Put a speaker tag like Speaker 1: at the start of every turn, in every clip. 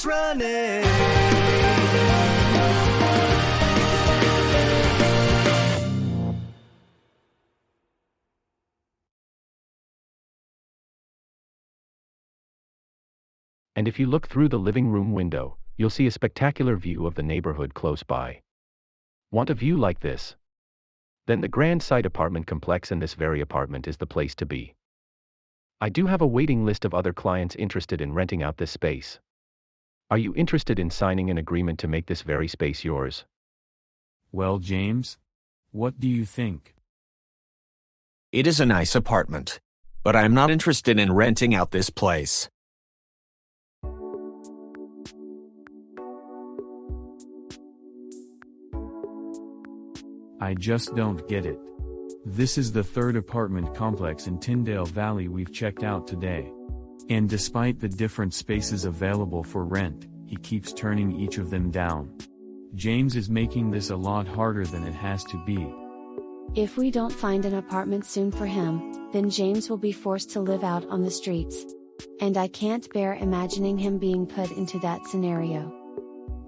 Speaker 1: keeps running.
Speaker 2: And if you look through the living room window, you'll see a spectacular view of the neighborhood close by. Want a view like this? Then the Grand Site apartment complex and this very apartment is the place to be. I do have a waiting list of other clients interested in renting out this space. Are you interested in signing an agreement to make this very space yours?
Speaker 3: Well, James, what do you think?
Speaker 4: It is a nice apartment, but I'm not interested in renting out this place.
Speaker 3: I just don't get it. This is the third apartment complex in Tyndale Valley we've checked out today. And despite the different spaces available for rent, he keeps turning each of them down. James is making this a lot harder than it has to be.
Speaker 5: If we don't find an apartment soon for him, then James will be forced to live out on the streets. And I can't bear imagining him being put into that scenario.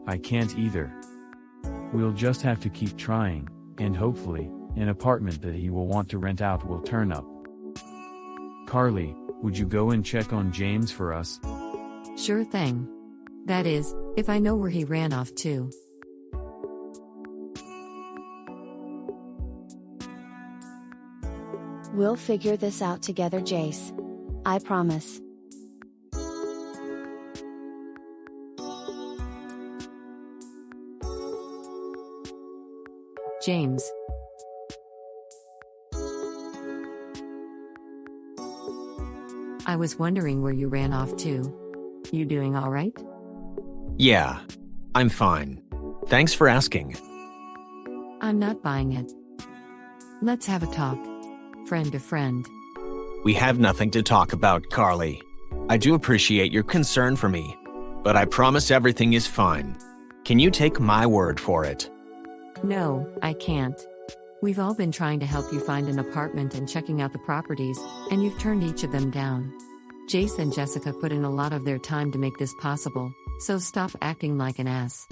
Speaker 3: I can't either. We'll just have to keep trying, and hopefully, an apartment that he will want to rent out will turn up. Carlee, would you go and check on James for us?
Speaker 6: Sure thing. That is, if I know where he ran off to.
Speaker 5: We'll figure this out together, Jace. I promise.
Speaker 6: James. I was wondering where you ran off to. You doing all right?
Speaker 4: Yeah, I'm fine. Thanks for asking.
Speaker 6: I'm not buying it. Let's have a talk. Friend to friend.
Speaker 4: We have nothing to talk about, Carlee. I do appreciate your concern for me, but I promise everything is fine. Can you take my word for it?
Speaker 6: No, I can't. We've all been trying to help you find an apartment and checking out the properties, and you've turned each of them down. Jace and Jessica put in a lot of their time to make this possible, so stop acting like an ass.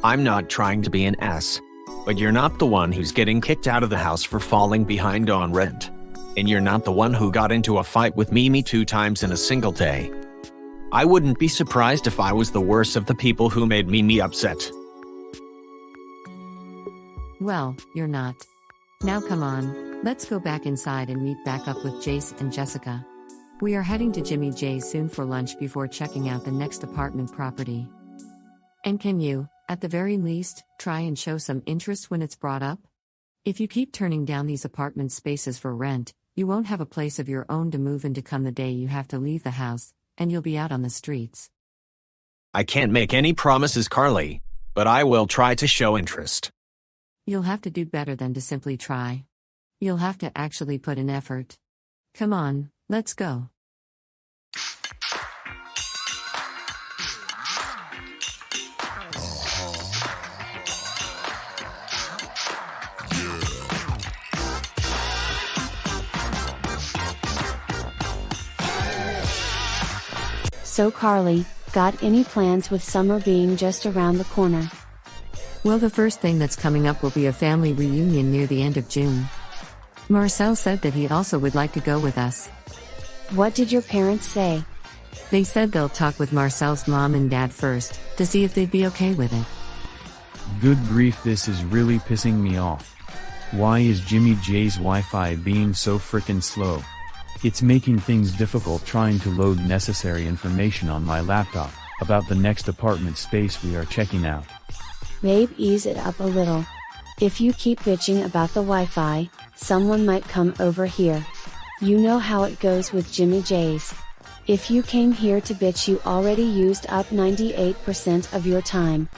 Speaker 4: I'm not trying to be an ass, but you're not the one who's getting kicked out of the house for falling behind on rent. And you're not the one who got into a fight with Mimi 2 times in a single day. I wouldn't be surprised if I was the worst of the people who made Mimi upset.
Speaker 6: Well, you're not. Now come on, let's go back inside and meet back up with Jace and Jessica. We are heading to Jimmy J's soon for lunch before checking out the next apartment property. And can you, at the very least, try and show some interest when it's brought up? If you keep turning down these apartment spaces for rent, you won't have a place of your own to move into come the day you have to leave the house, and you'll be out on the streets.
Speaker 4: I can't make any promises, Carlee, but I will try to show interest.
Speaker 6: You'll have to do better than to simply try. You'll have to actually put in effort. Come on, let's go.
Speaker 5: So Carlee, got any plans with summer being just around the corner?
Speaker 6: Well, the first thing that's coming up will be a family reunion near the end of June. Marcel said that he also would like to go with us.
Speaker 5: What did your parents say?
Speaker 6: They said they'll talk with Marcel's mom and dad first, to see if they'd be okay with it.
Speaker 3: Good grief, this is really pissing me off. Why is Jimmy J's Wi-Fi being so frickin' slow? It's making things difficult trying to load necessary information on my laptop about the next apartment space we are checking out.
Speaker 5: Babe, ease it up a little. If you keep bitching about the Wi-Fi, someone might come over here. You know how it goes with Jimmy J's. If you came here to bitch, you already used up 98% of your time.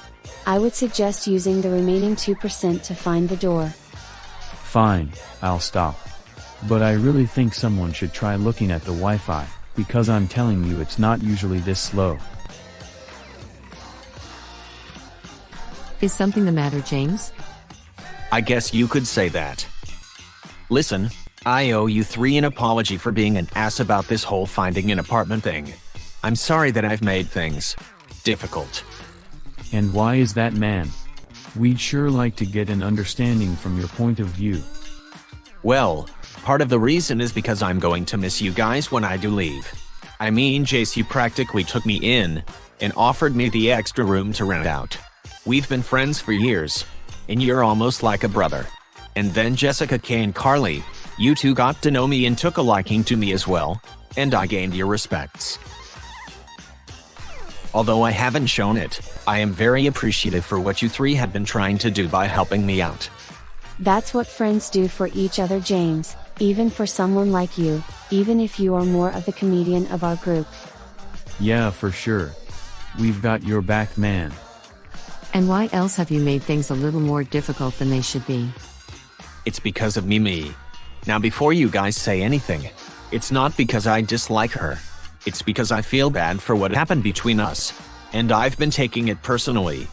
Speaker 5: I would suggest using the remaining 2% to find the door.
Speaker 3: Fine, I'll stop. But I really think someone should try looking at the Wi-Fi, because I'm telling you it's not usually this slow.
Speaker 6: Is something the matter, James?
Speaker 4: I guess you could say that. Listen, I owe you 3 an apology for being an ass about this whole finding an apartment thing. I'm sorry that I've made things difficult.
Speaker 3: And why is that, man? We'd sure like to get an understanding from your point of view.
Speaker 4: Well, part of the reason is because I'm going to miss you guys when I do leave. I mean, Jace, you practically took me in and offered me the extra room to rent out. We've been friends for years, and you're almost like a brother. And then Jessica, Kay, and Carlee, you two got to know me and took a liking to me as well, and I gained your respects. Although I haven't shown it, I am very appreciative for what you three have been trying to do by helping me out.
Speaker 5: That's what friends do for each other, James, even for someone like you, even if you are more of the comedian of our group.
Speaker 3: Yeah, for sure. We've got your back, man.
Speaker 6: And why else have you made things a little more difficult than they should be?
Speaker 4: It's because of Mimi. Now before you guys say anything, it's not because I dislike her. It's because I feel bad for what happened between us, and I've been taking it personally.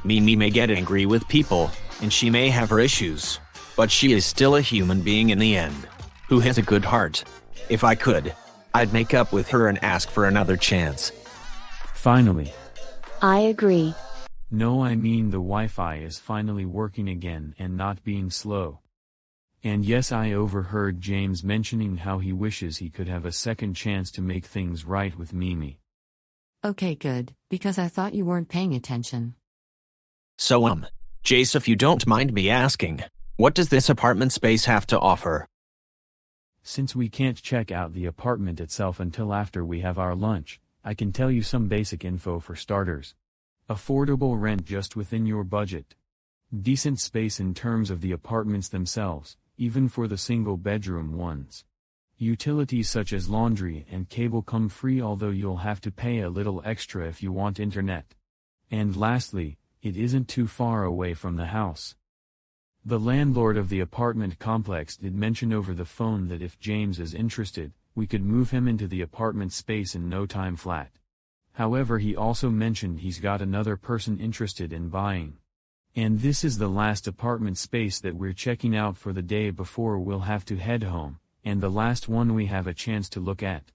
Speaker 4: Mimi may get angry with people, and she may have her issues, but she is still a human being in the end, who has a good heart. If I could, I'd make up with her and ask for another chance.
Speaker 3: Finally.
Speaker 5: I agree.
Speaker 3: No, I mean the Wi-Fi is finally working again and not being slow. And yes, I overheard James mentioning how he wishes he could have a second chance to make things right with Mimi.
Speaker 6: Okay, good, because I thought you weren't paying attention.
Speaker 4: So Jace, if you don't mind me asking, what does this apartment space have to offer?
Speaker 3: Since we can't check out the apartment itself until after we have our lunch, I can tell you some basic info for starters. Affordable rent just within your budget. Decent space in terms of the apartments themselves, even for the single-bedroom ones. Utilities such as laundry and cable come free, although you'll have to pay a little extra if you want internet. And lastly, it isn't too far away from the house. The landlord of the apartment complex did mention over the phone that if James is interested, we could move him into the apartment space in no time flat. However, he also mentioned he's got another person interested in buying. And this is the last apartment space that we're checking out for the day before we'll have to head home, and the last one we have a chance to look at.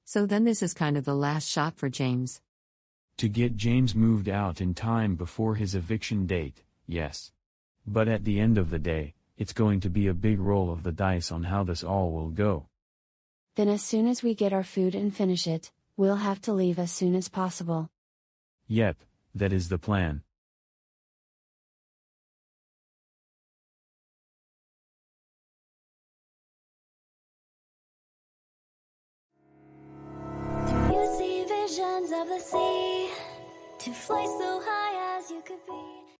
Speaker 6: So then this is kind of the last shot for James.
Speaker 3: To get James moved out in time before his eviction date, yes. But at the end of the day, it's going to be a big roll of the dice on how this all will go.
Speaker 5: Then as soon as we get our food and finish it, we'll have to leave as soon as possible.
Speaker 3: Yep, that is the plan.
Speaker 1: You see visions of the sea, to fly so high as you could be.